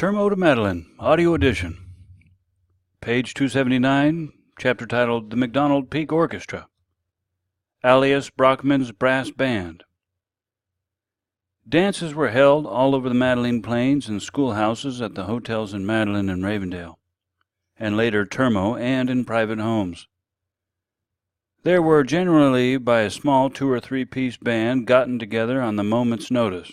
Termo to Madeline, audio edition. Page 279, chapter titled The McDonald Peak Orchestra. Alias Brockman's Brass Band. Dances were held all over the Madeline Plains in schoolhouses, at the hotels in Madeline and Ravendale, and later Termo, and in private homes. There were generally by a small 2 or 3 piece band gotten together on the moment's notice,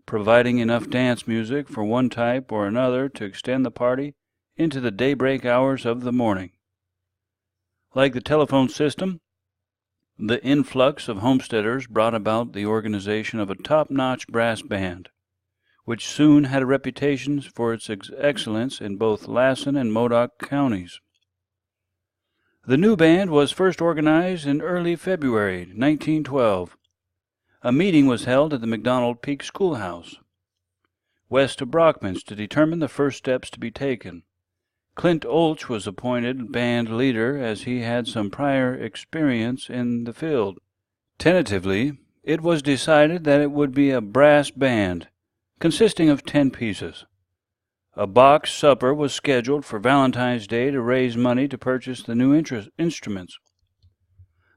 providing enough dance music for one type or another to extend the party into the daybreak hours of the morning. Like the telephone system, the influx of homesteaders brought about the organization of a top-notch brass band, which soon had a reputation for its excellence in both Lassen and Modoc counties. The new band was first organized in early February 1912. A meeting was held at the McDonald Peak Schoolhouse, west of Brockman's, to determine the first steps to be taken. Clint Olch was appointed band leader, as he had some prior experience in the field. Tentatively, it was decided that it would be a brass band, consisting of 10 pieces. A box supper was scheduled for Valentine's Day to raise money to purchase the new instruments.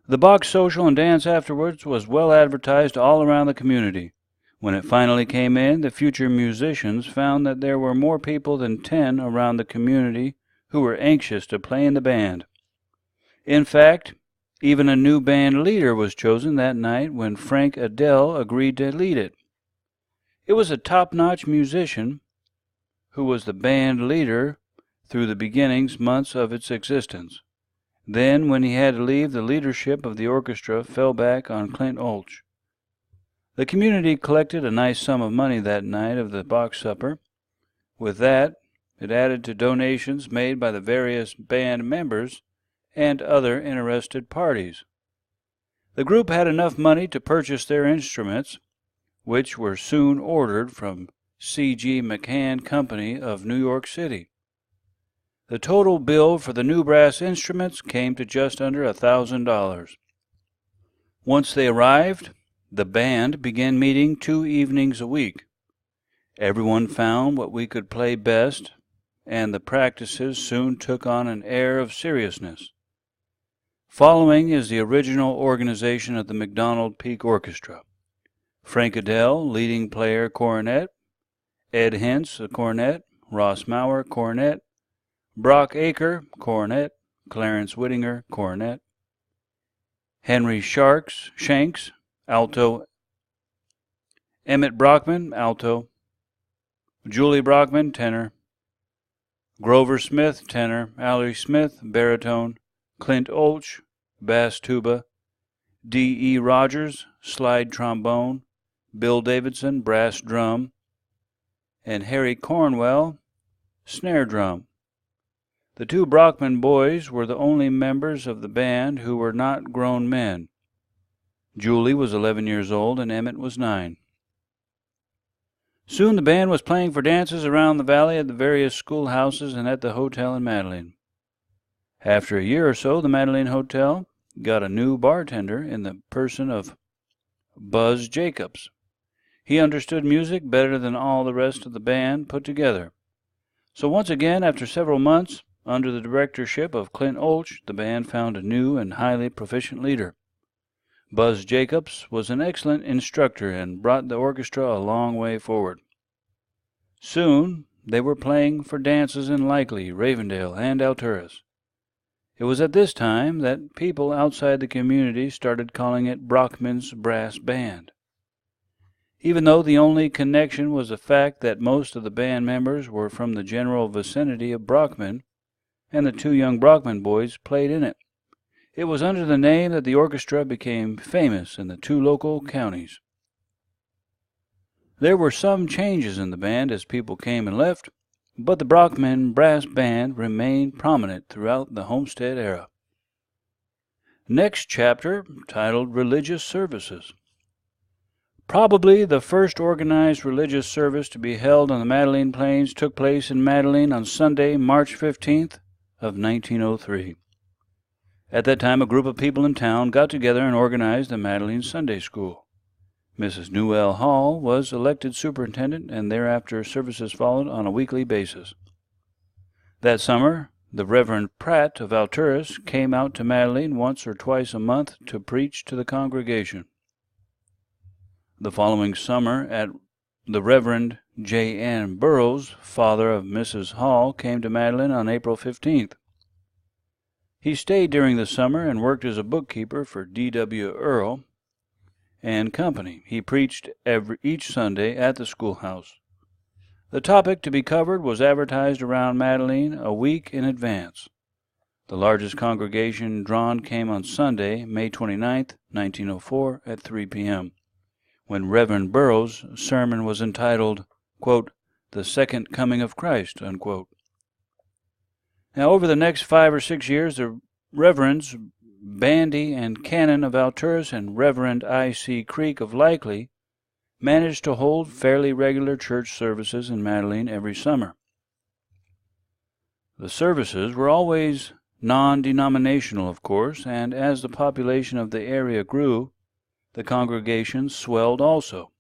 The box social and dance afterwards was well advertised all around the community. When it finally came in, the future musicians found that there were more people than 10 around the community who were anxious to play in the band. In fact, even a new band leader was chosen that night when Frank Adele agreed to lead it. It was a top-notch musician who was the band leader through the beginning months of its existence. Then, when he had to leave, the leadership of the orchestra fell back on Clint Olch. The community collected a nice sum of money that night of the box supper. With that, it added to donations made by the various band members and other interested parties. The group had enough money to purchase their instruments, which were soon ordered from C.G. McCann Company of New York City. The total bill for the new brass instruments came to just under $1,000. Once they arrived, the band began meeting 2 evenings a week. Everyone found what we could play best, and the practices soon took on an air of seriousness. Following is the original organization of the McDonald Peak Orchestra. Frank Adele, leading player, cornet; Ed Hintz, a cornet; Ross Maurer, cornet; Brock Aker, cornet; Clarence Whittinger, cornet; Henry Shanks, alto; Emmett Brockman, alto; Julie Brockman, tenor; Grover Smith, tenor; Allery Smith, baritone; Clint Olch, bass tuba; D.E. Rogers, slide trombone; Bill Davidson, brass drum; and Harry Cornwell, snare drum. The 2 Brockman boys were the only members of the band who were not grown men. Julie was 11 years old, and Emmett was 9. Soon the band was playing for dances around the valley at the various schoolhouses and at the hotel in Madeline. After a year or so, the Madeline Hotel got a new bartender in the person of Buzz Jacobs. He understood music better than all the rest of the band put together. So once again, after several months, under the directorship of Clint Olch, the band found a new and highly proficient leader. Buzz Jacobs was an excellent instructor and brought the orchestra a long way forward. Soon they were playing for dances in Likely, Ravendale, and Alturas. It was at this time that people outside the community started calling it Brockman's Brass Band. Even though the only connection was the fact that most of the band members were from the general vicinity of Brockman, and the 2 young Brockman boys played in it. It was under the name that the orchestra became famous in the 2 local counties. There were some changes in the band as people came and left, but the Brockman Brass Band remained prominent throughout the Homestead era. Next chapter, titled Religious Services. Probably the first organized religious service to be held on the Madeline Plains took place in Madeline on Sunday, March 15th of 1903. At that time, a group of people in town got together and organized the Madeline Sunday School. Mrs. Newell Hall was elected superintendent, and thereafter services followed on a weekly basis. That summer, the Reverend Pratt of Alturas came out to Madeline once or twice a month to preach to the congregation. The following summer, the Reverend J. N. Burroughs, father of Mrs. Hall, came to Madeline on April 15th. He stayed during the summer and worked as a bookkeeper for D.W. Earle and Company. He preached each Sunday at the schoolhouse. The topic to be covered was advertised around Madeline a week in advance. The largest congregation drawn came on Sunday, May 29th, 1904, at 3 p.m., when Reverend Burroughs' sermon was entitled, quote, "The Second Coming of Christ," unquote. Now, over the next 5 or 6 years, the Reverends Bandy and Cannon of Alturas and Reverend I.C. Creek of Likely managed to hold fairly regular church services in Madeline every summer. The services were always non-denominational, of course, and as the population of the area grew, the congregation swelled also.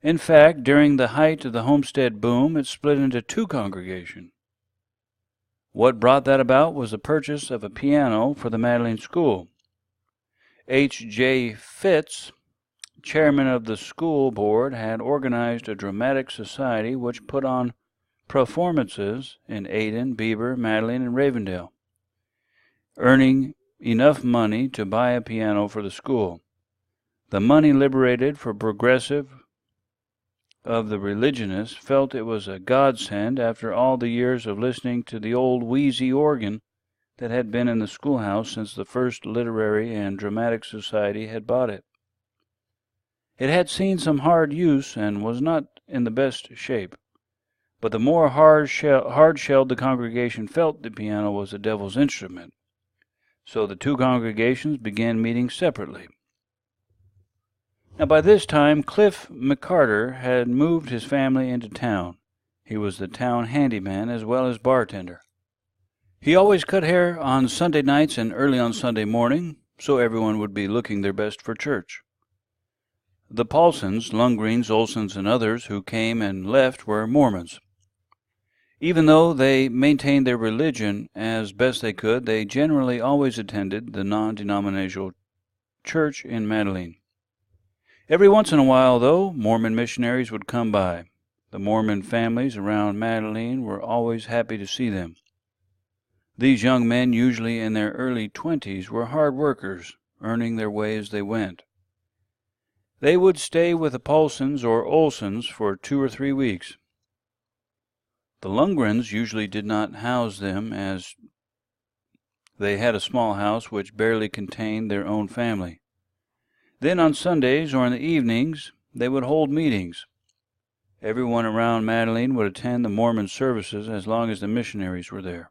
In fact, during the height of the homestead boom, it split into 2 congregations. What brought that about was the purchase of a piano for the Madeline School. H. J. Fitz, chairman of the school board, had organized a dramatic society which put on performances in Ayden, Beaver, Madeline, and Ravendale, earning enough money to buy a piano for the school. The money liberated for progressive of the religionists felt it was a godsend after all the years of listening to the old wheezy organ that had been in the schoolhouse since the first literary and dramatic society had bought it. It had seen some hard use and was not in the best shape, but the more hard-shelled the congregation felt the piano was the devil's instrument. So the 2 congregations began meeting separately. Now, by this time, Cliff McCarter had moved his family into town. He was the town handyman as well as bartender. He always cut hair on Sunday nights and early on Sunday morning, so everyone would be looking their best for church. The Paulsons, Lundgrens, Olsons, and others who came and left were Mormons. Even though they maintained their religion as best they could, they generally always attended the non-denominational church in Madeline. Every once in a while, though, Mormon missionaries would come by. The Mormon families around Madeline were always happy to see them. These young men, usually in their early 20s, were hard workers, earning their way as they went. They would stay with the Paulsons or Olsons for 2 or 3 weeks. The Lundgrens usually did not house them, as they had a small house which barely contained their own family. Then on Sundays or in the evenings they would hold meetings. Everyone around Madeline would attend the Mormon services as long as the missionaries were there.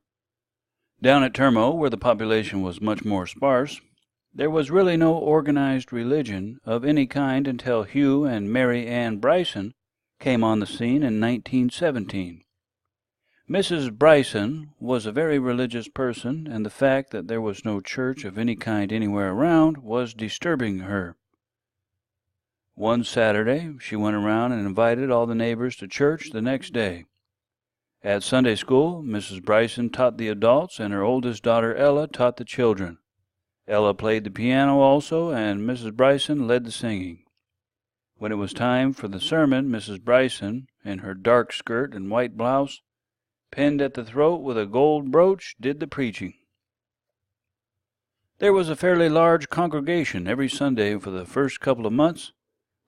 Down at Termo, where the population was much more sparse, there was really no organized religion of any kind until Hugh and Mary Ann Bryson came on the scene in 1917. Mrs. Bryson was a very religious person, and the fact that there was no church of any kind anywhere around was disturbing her. One Saturday she went around and invited all the neighbors to church the next day. At Sunday school, Mrs. Bryson taught the adults, and her oldest daughter Ella taught the children. Ella played the piano also, and Mrs. Bryson led the singing. When it was time for the sermon, Mrs. Bryson, in her dark skirt and white blouse, pinned at the throat with a gold brooch, did the preaching. There was a fairly large congregation every Sunday for the first couple of months,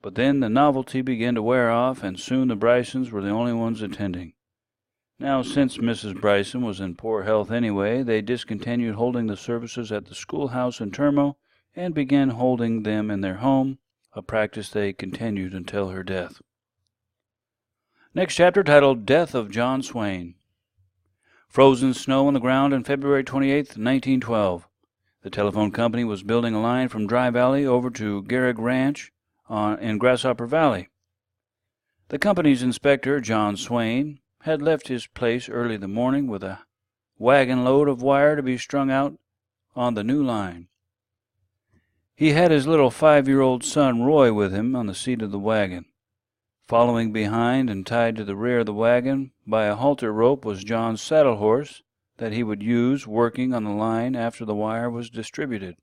but then the novelty began to wear off, and soon the Brysons were the only ones attending. Now, since Mrs. Bryson was in poor health anyway, they discontinued holding the services at the schoolhouse in Termo and began holding them in their home, a practice they continued until her death. Next chapter, titled Death of John Swain. Frozen snow on the ground on February 28, 1912. The telephone company was building a line from Dry Valley over to Garrick Ranch in Grasshopper Valley. The company's inspector, John Swain, had left his place early the morning with a wagon load of wire to be strung out on the new line. He had his little 5-year-old son Roy with him on the seat of the wagon. Following behind and tied to the rear of the wagon by a halter rope was John's saddle horse that he would use working on the line after the wire was distributed.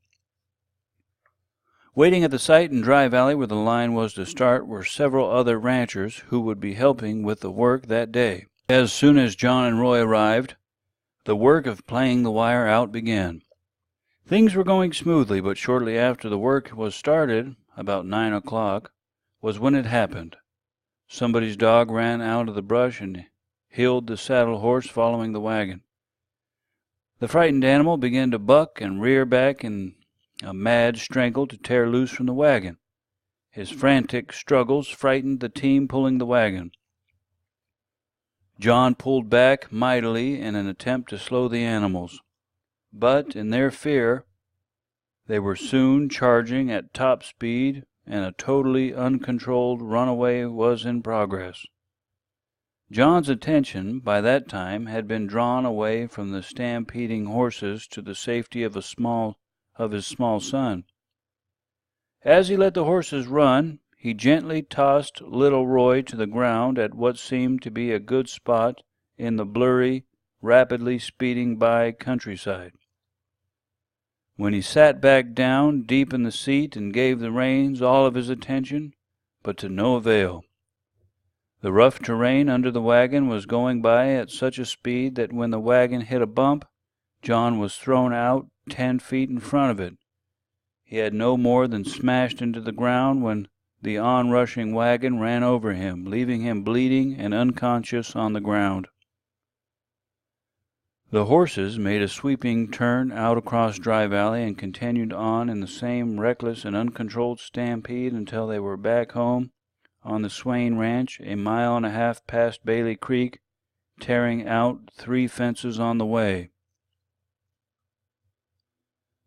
Waiting at the site in Dry Valley where the line was to start were several other ranchers who would be helping with the work that day. As soon as John and Roy arrived, the work of playing the wire out began. Things were going smoothly, but shortly after the work was started, about 9 o'clock, was when it happened. Somebody's dog ran out of the brush and heeled the saddle horse following the wagon. The frightened animal began to buck and rear back in a mad strangle to tear loose from the wagon. His frantic struggles frightened the team pulling the wagon. John pulled back mightily in an attempt to slow the animals, but in their fear they were soon charging at top speed, and a totally uncontrolled runaway was in progress. John's attention by that time had been drawn away from the stampeding horses to the safety of his small son. As he let the horses run, he gently tossed little Roy to the ground at what seemed to be a good spot in the blurry, rapidly speeding by countryside. When he sat back down deep in the seat and gave the reins all of his attention, but to no avail. The rough terrain under the wagon was going by at such a speed that when the wagon hit a bump, John was thrown out 10 feet in front of it. He had no more than smashed into the ground when the onrushing wagon ran over him, leaving him bleeding and unconscious on the ground. The horses made a sweeping turn out across Dry Valley and continued on in the same reckless and uncontrolled stampede until they were back home on the Swain Ranch, a mile and a half past Bailey Creek, tearing out 3 fences on the way.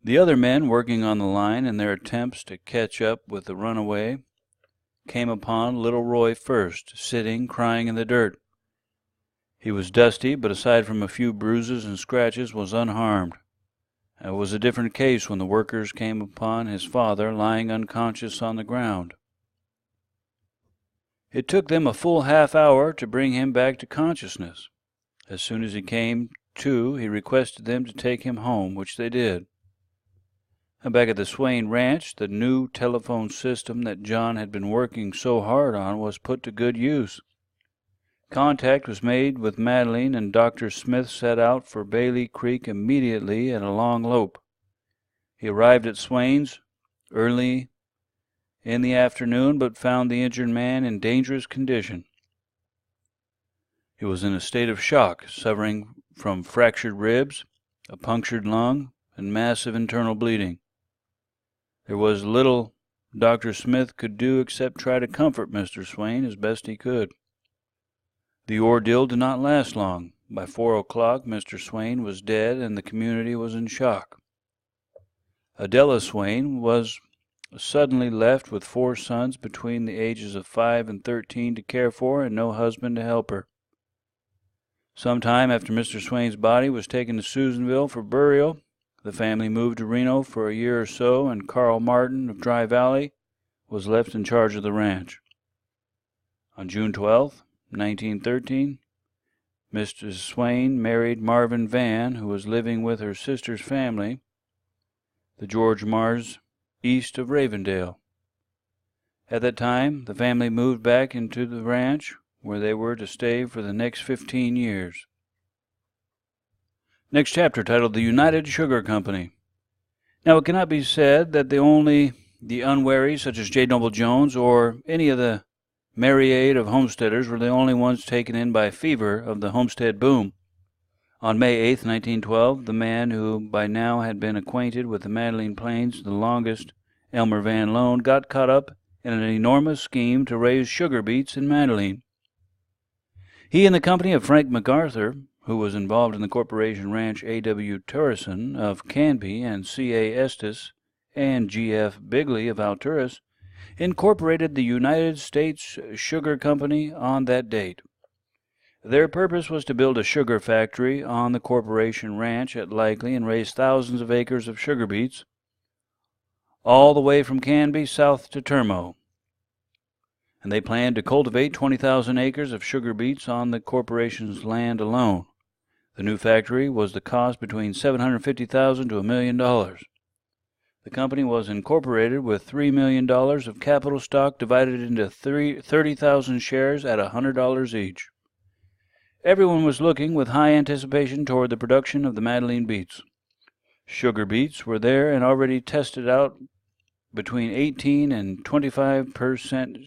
The other men working on the line in their attempts to catch up with the runaway came upon little Roy first, sitting crying in the dirt. He was dusty, but aside from a few bruises and scratches was unharmed. It was a different case when the workers came upon his father lying unconscious on the ground. It took them a full half-hour to bring him back to consciousness. As soon as he came to, he requested them to take him home, which they did. Back at the Swain Ranch, the new telephone system that John had been working so hard on was put to good use. Contact was made with Madeline, and Dr. Smith set out for Bailey Creek immediately at a long lope. He arrived at Swain's early in the afternoon, but found the injured man in dangerous condition. He was in a state of shock, suffering from fractured ribs, a punctured lung, and massive internal bleeding. There was little Dr. Smith could do except try to comfort Mr. Swain as best he could. The ordeal did not last long. By 4 o'clock, Mr. Swain was dead, and the community was in shock. Adela Swain was suddenly left with 4 sons between the ages of 5 and 13 to care for, and no husband to help her. Some time after Mr. Swain's body was taken to Susanville for burial, the family moved to Reno for a year or so, and Carl Martin of Dry Valley was left in charge of the ranch. On June 12, 1913, Mrs. Swain married Marvin Van, who was living with her sister's family, the George Mars, east of Ravendale. At that time, the family moved back into the ranch, where they were to stay for the next 15 years. Next chapter, titled The United Sugar Company. Now, it cannot be said that only the unwary, such as J. Noble Jones, or any of the myriad of homesteaders were the only ones taken in by fever of the homestead boom. On May 8, 1912, the man who by now had been acquainted with the Madeline Plains the longest, Elmer Van Loan, got caught up in an enormous scheme to raise sugar beets in Madeline. He and the company of Frank MacArthur, who was involved in the corporation ranch A.W. Turrison of Canby and C.A. Estes and G.F. Bigley of Alturas, incorporated the United States Sugar Company on that date. Their purpose was to build a sugar factory on the corporation ranch at Likely and raise thousands of acres of sugar beets, all the way from Canby south to Termo. And they planned to cultivate 20,000 acres of sugar beets on the corporation's land alone. The new factory was the cost between $750,000 to $1 million. The company was incorporated with $3 million of capital stock divided into 30,000 shares at $100 each. Everyone was looking with high anticipation toward the production of the Madeline beets. Sugar beets were there and already tested out between 18 and 25%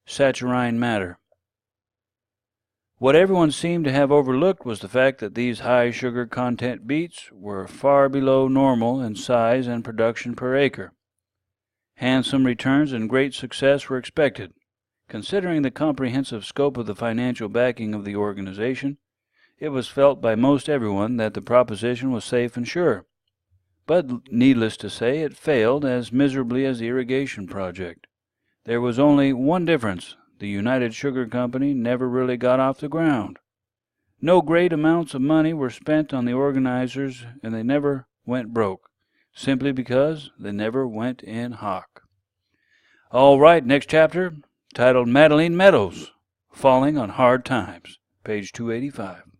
saccharine matter. What everyone seemed to have overlooked was the fact that these high sugar content beets were far below normal in size and production per acre. Handsome returns and great success were expected. Considering the comprehensive scope of the financial backing of the organization, it was felt by most everyone that the proposition was safe and sure. But needless to say, it failed as miserably as the irrigation project. There was only one difference. The United Sugar Company never really got off the ground. No great amounts of money were spent on the organizers, and they never went broke, simply because they never went in hock. All right, next chapter, titled Madeline Meadows, Falling on Hard Times, page 285.